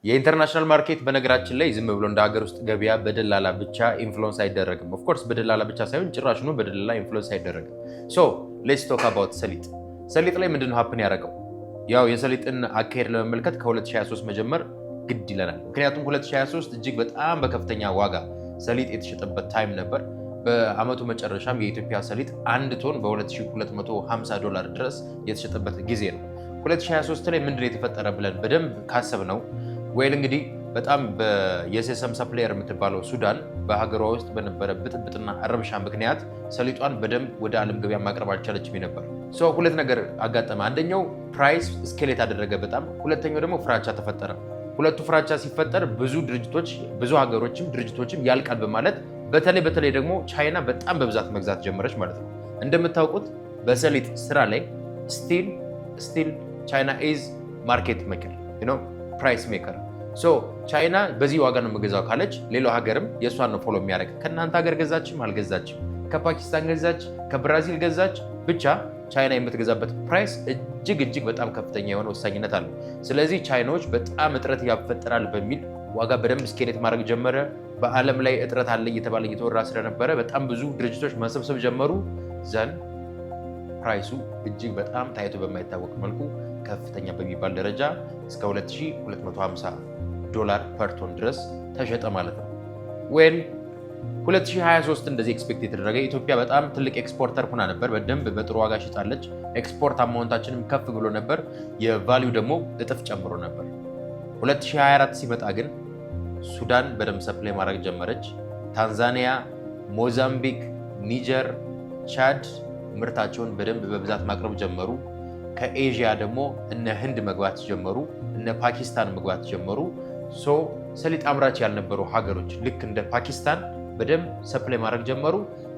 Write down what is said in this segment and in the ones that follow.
የኢንተርናሽናል ማርኬት በነገራችን ላይ ዝም ብሎ እንደ ሀገር ውስጥ ገበያ በደላላ ብቻ ኢንፍሉዌንስ አይደረግም። ኦፍ ኮርስ በደላላ ብቻ ሳይሆን ጭራሽኑ በደላላ ኢንፍሉዌንስ አይደረግም። ሶ ሌትስ ቶክ አባውት ሰሊጥ። ሰሊጥ ላይ ምንድነው ሀፕን ያደረገው? ያው የሰሊጥን አካሄድ ለመመልከት ከ2023 መጀመር ግድ ይለናል። ምክንያቱም 2023 እጅግ በጣም በከፍተኛ ዋጋ ሰሊጥ የተሸጠበት ታይም ነበር። በአመቱ መጨረሻም የኢትዮጵያ ሰሊጥ 1 ቶን በ$2250 ድረስ የተሸጠበት ጊዜ ነው። 2023 ላይ ምንድነው የተፈጠረ ብለን በደንብ ካሰብ ነው ወይል እንግዲህ በጣም የሴሰም ሰፕላየር የምትባለው ሱዳን በሀገሯ ውስጥ በነበረ ብጥብጥና ረብሻ ምክንያት ሰሊጧን በደንብ ወደ ዓለም ገበያ ማቅረብ አልቻለችም ነበር። ሁለት ነገር አጋጠመ። አንደኛው ፕራይስ ስኬሌት አደረገ በጣም፣ ሁለተኛው ደግሞ ፍራቻ ተፈጠረ። ሁለቱ ፍራቻ ሲፈጠር ብዙ ድርጅቶች ብዙ ሀገሮችም ድርጅቶችም ያልቃል በማለት በተለይ ደግሞ ቻይና በጣም በብዛት መግዛት ጀመረች ማለት ነው። እንደምታውቁት በሰሊጥ ስራ ላይ ስቲል ቻይና ኢዝ ማርኬት ሜከር ፕራይስ ሜከር። ቻይና በዚህ ዋጋ ነው የምገዛው ካለች ሌላው ሀገርም የእሷን ነው ፎሎ የሚያደርግ። ከእናንተ ሀገር ገዛችም አልገዛችም፣ ከፓኪስታን ገዛች ከብራዚል ገዛች፣ ብቻ ቻይና የምትገዛበት ፕራይስ እጅግ በጣም ከፍተኛ የሆነ ወሳኝነት አለው። ስለዚህ ቻይናዎች በጣም እጥረት ያፈጠራል በሚል ዋጋ በደንብ ስኬሌት ማድረግ ጀመረ። በዓለም ላይ እጥረት አለ እየተባለ እየተወራ ስለነበረ በጣም ብዙ ድርጅቶች መሰብሰብ ጀመሩ። ዘን ፕራይሱ እጅግ በጣም ታይቶ በማይታወቅ መልኩ ከፍተኛ በሚባል ደረጃ እስከ $2250 ፐር ቶን ድረስ ተሸጠ ማለት ነው። 2023 እንደዚህ ኤክስፔክት የተደረገ ኢትዮጵያ በጣም ትልቅ ኤክስፖርተር ሆና ነበር። በደንብ በጥሩ ዋጋ ሽጣለች። ኤክስፖርት አማውንታችንም ከፍ ብሎ ነበር። የቫልዩ ደግሞ እጥፍ ጨምሮ ነበር። 2024 ሲመጣ ግን ሱዳን በደንብ ሰፕላይ ማድረግ ጀመረች። ታንዛኒያ፣ ሞዛምቢክ፣ ኒጀር፣ ቻድ ምርታቸውን በደንብ በብዛት ማቅረብ ጀመሩ። ከኤዥያ ደግሞ እነ ህንድ መግባት ጀመሩ፣ እነ ፓኪስታን መግባት ጀመሩ። ሰሊጥ አምራች ያልነበሩ ሀገሮች ልክ እንደ ፓኪስታን በደንብ ሰፕላይ ማድረግ ጀመሩ።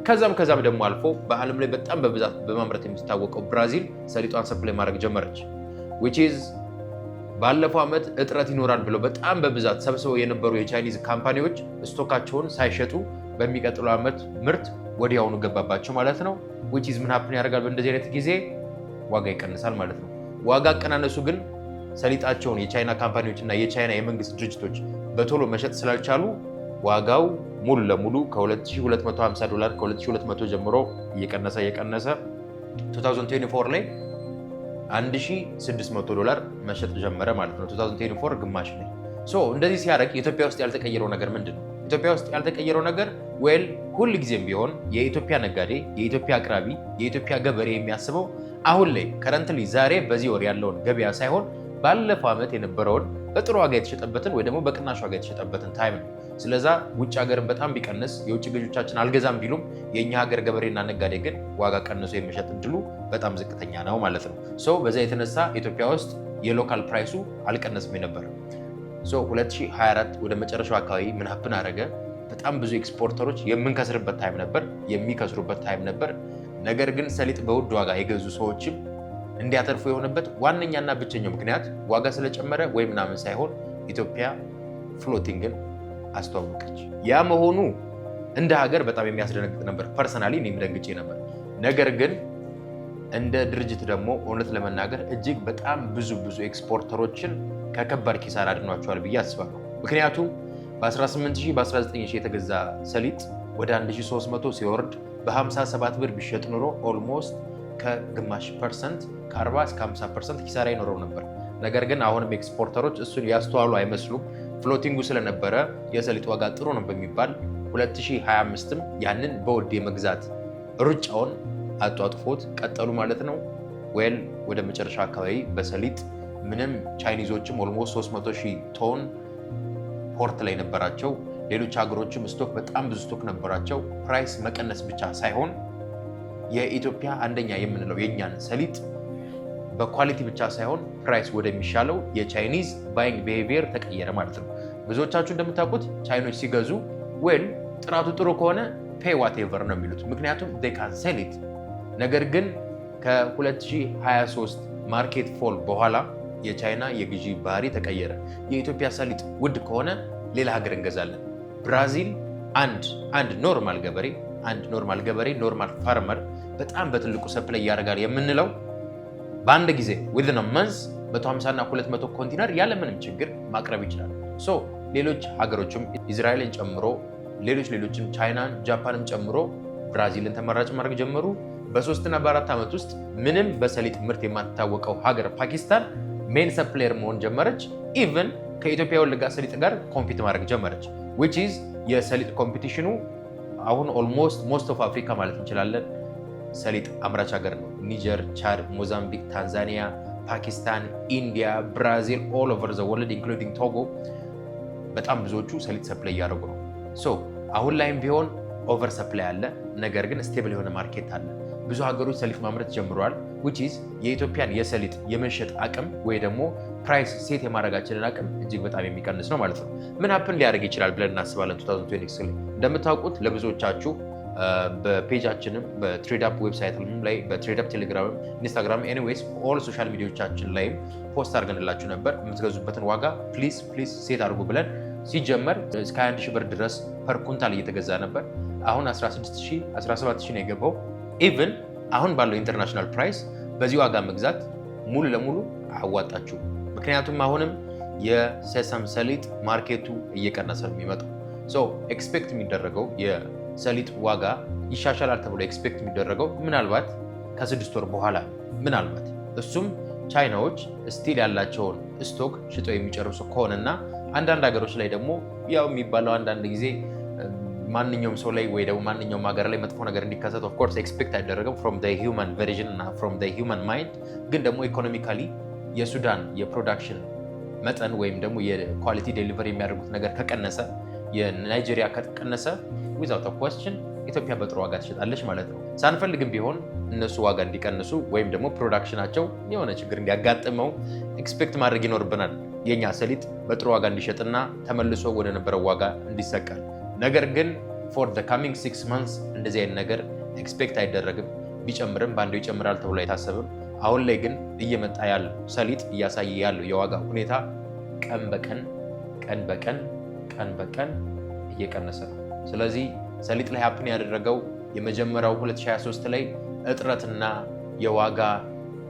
ከዛም ደግሞ አልፎ በዓለም ላይ በጣም በብዛት በማምረት የምትታወቀው ብራዚል ሰሊጧን ሰፕላይ ማድረግ ጀመረች። which is ባለፈው ዓመት እጥረት ይኖራል ብለው በጣም በብዛት ሰብስበው የነበሩ የቻይኒዝ ካምፓኒዎች ስቶካቸውን ሳይሸጡ በሚቀጥለው ዓመት ምርት ወዲያውኑ ገባባቸው ማለት ነው። which is ምን ሀፕን ያደርጋል? በእንደዚህ አይነት ጊዜ ዋጋ ይቀንሳል ማለት ነው። ዋጋ አቀናነሱ ግን ሰሊጣቸውን የቻይና ካምፓኒዎች እና የቻይና የመንግስት ድርጅቶች በቶሎ መሸጥ ስላልቻሉ ዋጋው ሙሉ ለሙሉ ከ$2250 ከ2200 ጀምሮ እየቀነሰ 2024 ላይ $1600 መሸጥ ጀመረ ማለት ነው። 2024 ግማሽ ላይ እንደዚህ ሲያደርግ ኢትዮጵያ ውስጥ ያልተቀየረው ነገር ምንድን ነው? ኢትዮጵያ ውስጥ ያልተቀየረው ነገር ሁል ጊዜም ቢሆን የኢትዮጵያ ነጋዴ፣ የኢትዮጵያ አቅራቢ፣ የኢትዮጵያ ገበሬ የሚያስበው አሁን ላይ ከረንትሊ ዛሬ በዚህ ወር ያለውን ገበያ ሳይሆን ባለፈው ዓመት የነበረውን በጥሩ ዋጋ የተሸጠበትን ወይ ደግሞ በቅናሽ ዋጋ የተሸጠበትን ታይም ነው። ስለዛ ውጭ ሀገርን በጣም ቢቀንስ የውጭ ገዦቻችን አልገዛም ቢሉም የእኛ ሀገር ገበሬና ነጋዴ ግን ዋጋ ቀንሶ የሚሸጥ እድሉ በጣም ዝቅተኛ ነው ማለት ነው። በዛ የተነሳ ኢትዮጵያ ውስጥ የሎካል ፕራይሱ አልቀነስም ነበር። 2024 ወደ መጨረሻው አካባቢ ምን ሀፕን አደረገ? በጣም ብዙ ኤክስፖርተሮች የምንከስርበት ታይም ነበር፣ የሚከስሩበት ታይም ነበር። ነገር ግን ሰሊጥ በውድ ዋጋ የገዙ ሰዎችም እንዲያተርፉ የሆነበት ዋነኛና ብቸኛው ምክንያት ዋጋ ስለጨመረ ወይ ምናምን ሳይሆን ኢትዮጵያ ፍሎቲንግን አስተዋወቀች። ያ መሆኑ እንደ ሀገር በጣም የሚያስደነግጥ ነበር። ፐርሰናሊ እኔም ደንግጬ ነበር። ነገር ግን እንደ ድርጅት ደግሞ እውነት ለመናገር እጅግ በጣም ብዙ ኤክስፖርተሮችን ከከባድ ኪሳራ አድኗቸዋል ብዬ አስባለሁ። ምክንያቱም በ18000 በ19000 የተገዛ ሰሊጥ ወደ 1300 ሲወርድ በ57 ብር ቢሸጥ ኑሮ ኦልሞስት ከግማሽ ፐርሰንት ከ40 እስከ 50% ኪሳራ ይኖረው ነበር። ነገር ግን አሁንም ኤክስፖርተሮች እሱን ያስተዋሉ አይመስሉም። ፍሎቲንጉ ስለነበረ የሰሊጥ ዋጋ ጥሩ ነው በሚባል 2025ም ያንን በውድ የመግዛት ሩጫውን አጧጥፎት ቀጠሉ ማለት ነው። ወደ መጨረሻ አካባቢ በሰሊጥ ምንም ቻይኒዞችም ኦልሞስት 300,000 ቶን ፖርት ላይ ነበራቸው። ሌሎች ሀገሮችም ስቶክ በጣም ብዙ ስቶክ ነበራቸው። ፕራይስ መቀነስ ብቻ ሳይሆን የኢትዮጵያ አንደኛ የምንለው የኛን ሰሊጥ በኳሊቲ ብቻ ሳይሆን ፕራይስ ወደሚሻለው የቻይኒዝ ባይንግ ቢሄቪየር ተቀየረ ማለት ነው። ብዙዎቻችሁ እንደምታውቁት ቻይኖች ሲገዙ ጥራቱ ጥሩ ከሆነ ፔይ ዋቴቨር ነው የሚሉት፣ ምክንያቱም they can sell it። ነገር ግን ከ2023 ማርኬት ፎል በኋላ የቻይና የግዢ ባህሪ ተቀየረ። የኢትዮጵያ ሰሊጥ ውድ ከሆነ ሌላ ሀገር እንገዛለን። ብራዚል አንድ ኖርማል ገበሬ ኖርማል ፋርመር በጣም በትልቁ ሰፕላይ ያደርጋል የምንለው በአንድ ጊዜ within a month 150 እና 200 ኮንቴነር ያለምንም ችግር ማቅረብ ይችላል። ሶ ሌሎች ሀገሮችም እስራኤልን ጨምሮ ሌሎችም ቻይናን፣ ጃፓንን ጨምሮ ብራዚልን ተመራጭ ማድረግ ጀመሩ። በ3 እና በ4 ዓመት ውስጥ ምንም በሰሊጥ ምርት የማትታወቀው ሀገር ፓኪስታን ሜን ሰፕላየር መሆን ጀመረች። ኢቨን ከኢትዮጵያ የወለጋ ሰሊጥ ጋር ኮምፒት ማድረግ ጀመረች። which is የሰሊጥ ኮምፒቲሽኑ አሁን ኦልሞስት ሞስት ኦፍ አፍሪካ ማለት እንችላለን ሰሊጥ አምራች ሀገር ነው። ኒጀር፣ ቻድ፣ ሞዛምቢክ፣ ታንዛኒያ፣ ፓኪስታን፣ ኢንዲያ፣ ብራዚል ኦል ኦቨር ዘ ወርልድ ኢንክሉዲንግ ቶጎ በጣም ብዙዎቹ ሰሊጥ ሰፕላይ እያደረጉ ነው። ሶ አሁን ላይም ቢሆን ኦቨር ሰፕላይ አለ፣ ነገር ግን ስቴብል የሆነ ማርኬት አለ። ብዙ ሀገሮች ሰሊጥ ማምረት ጀምረዋል። which is የኢትዮጵያን የሰሊጥ የመሸጥ አቅም ወይ ደግሞ ፕራይስ ሴት የማድረጋችንን አቅም እጅግ በጣም የሚቀንስ ነው ማለት ነው። ምን ሀፕን ሊያደርግ ይችላል ብለን እናስባለን 2026 ላይ? እንደምታውቁት ለብዙዎቻችሁ በፔጃችንም በትሬድአፕ ዌብሳይትም ላይ በትሬድአፕ ቴሌግራምም ኢንስታግራም ኤኒዌይስ ኦል ሶሻል ሚዲያዎቻችን ላይም ፖስት አድርገንላችሁ ነበር። የምትገዙበትን ዋጋ ፕሊዝ ሴት አድርጉ ብለን ሲጀመር እስከ 21 ሺህ ብር ድረስ ፐር ኩንታል እየተገዛ ነበር። አሁን 16,000 17,000 ነው የገባው። ኢቭን አሁን ባለው ኢንተርናሽናል ፕራይስ በዚህ ዋጋ መግዛት ሙሉ ለሙሉ አያዋጣችሁ። ምክንያቱም አሁንም የሴሰም ሰሊጥ ማርኬቱ እየቀነሰ ነው የሚመጣው። ሶ ኤክስፔክት የሚደረገው የሰሊጥ ዋጋ ይሻሻላል ተብሎ ኤክስፔክት የሚደረገው ምናልባት ከ6 ወር በኋላ ምናልባት እሱም ቻይናዎች ስቲል ያላቸውን ስቶክ ሽጠው የሚጨርሱ ከሆነና አንዳንድ ሀገሮች ላይ ደግሞ ያው የሚባለው አንዳንድ ጊዜ ማንኛውም ሰው ላይ ወይ ደግሞ ማንኛውም ሀገር ላይ መጥፎ ነገር እንዲከሰት ኦፍ ኮርስ ኤክስፔክት አይደረግም ፍሮም ዘ ሂውማን ቨርዥን እና ፍሮም ዘ ሂውማን ማይንድ። ግን ደግሞ ኢኮኖሚካሊ የሱዳን የፕሮዳክሽን መጠን ወይም ደግሞ የኳሊቲ ዴሊቨሪ የሚያደርጉት ነገር ከቀነሰ፣ የናይጄሪያ ከቀነሰ ዊዛውት ኳስችን ኢትዮጵያ በጥሩ ዋጋ ትሸጣለች ማለት ነው። ሳንፈልግም ቢሆን እነሱ ዋጋ እንዲቀንሱ ወይም ደግሞ ፕሮዳክሽናቸው የሆነ ችግር እንዲያጋጥመው ኤክስፔክት ማድረግ ይኖርብናል። የኛ ሰሊጥ በጥሩ ዋጋ እንዲሸጥና ተመልሶ ወደ ነበረው ዋጋ እንዲሰቀል። ነገር ግን ፎር ዘ ካሚንግ 6 months እንደዚህ አይነት ነገር ኤክስፔክት አይደረግም። ቢጨምርም በአንዱ ይጨምራል ተብሎ አይታሰብም። አሁን ላይ ግን እየመጣ ያለው ሰሊጥ እያሳየ ያለው የዋጋ ሁኔታ ቀን በቀን እየቀነሰ ነው። ስለዚህ ሰሊጥ ላይ ሀፕን ያደረገው የመጀመሪያው 2023 ላይ እጥረትና የዋጋ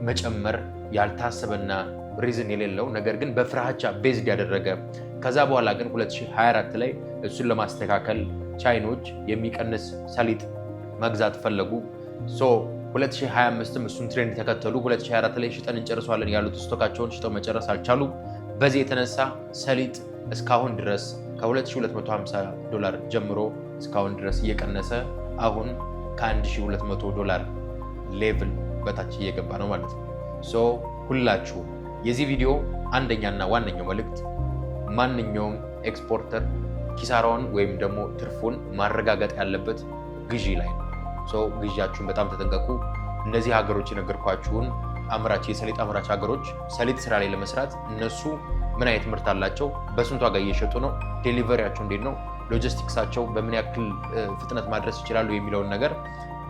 መጨመር ያልታሰበና ሪዝን የሌለው ነገር ግን በፍራቻ ቤዝድ ያደረገ ከዛ በኋላ ግን 2024 ላይ እሱን ለማስተካከል ቻይኖች የሚቀንስ ሰሊጥ መግዛት ፈለጉ። ሶ 2025ም እሱን ትሬንድ ተከተሉ። 2024 ላይ ሽጠን እንጨርሷለን ያሉት ስቶካቸውን ሽጠው መጨረስ አልቻሉ። በዚህ የተነሳ ሰሊጥ እስካሁን ድረስ $2,250 ጀምሮ እስካሁን ድረስ እየቀነሰ አሁን $1,200 ሌቭል በታች እየገባ ነው ማለት ነው። ሶ ሁላችሁ የዚህ ቪዲዮ አንደኛና ዋነኛው መልእክት ማንኛውም ኤክስፖርተር ኪሳራውን ወይም ደግሞ ትርፉን ማረጋገጥ ያለበት ግዢ ላይ ነው። ሶ ግዢያችሁን በጣም ተጠንቀቁ። እነዚህ ሀገሮች የነገርኳችሁን አምራች የሰሊጥ አምራች ሀገሮች ሰሊጥ ስራ ላይ ለመስራት እነሱ ምን አይነት ምርት አላቸው፣ በስንት ዋጋ እየሸጡ ነው፣ ዴሊቨሪያቸው እንዴት ነው፣ ሎጂስቲክሳቸው በምን ያክል ፍጥነት ማድረስ ይችላሉ የሚለውን ነገር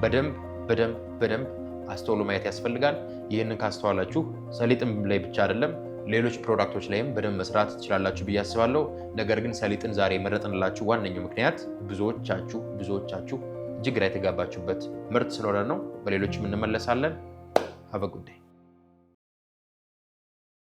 በደንብ አስተውሎ ማየት ያስፈልጋል። ይህንን ካስተዋላችሁ ሰሊጥም ላይ ብቻ አይደለም ሌሎች ፕሮዳክቶች ላይም በደንብ መስራት ትችላላችሁ ብዬ አስባለሁ። ነገር ግን ሰሊጥን ዛሬ የመረጥንላችሁ ዋነኛው ምክንያት ብዙዎቻችሁ እጅግ ግራ የተጋባችሁበት ምርት ስለሆነ ነው። በሌሎችም እንመለሳለን። ሀበ ጉዳይ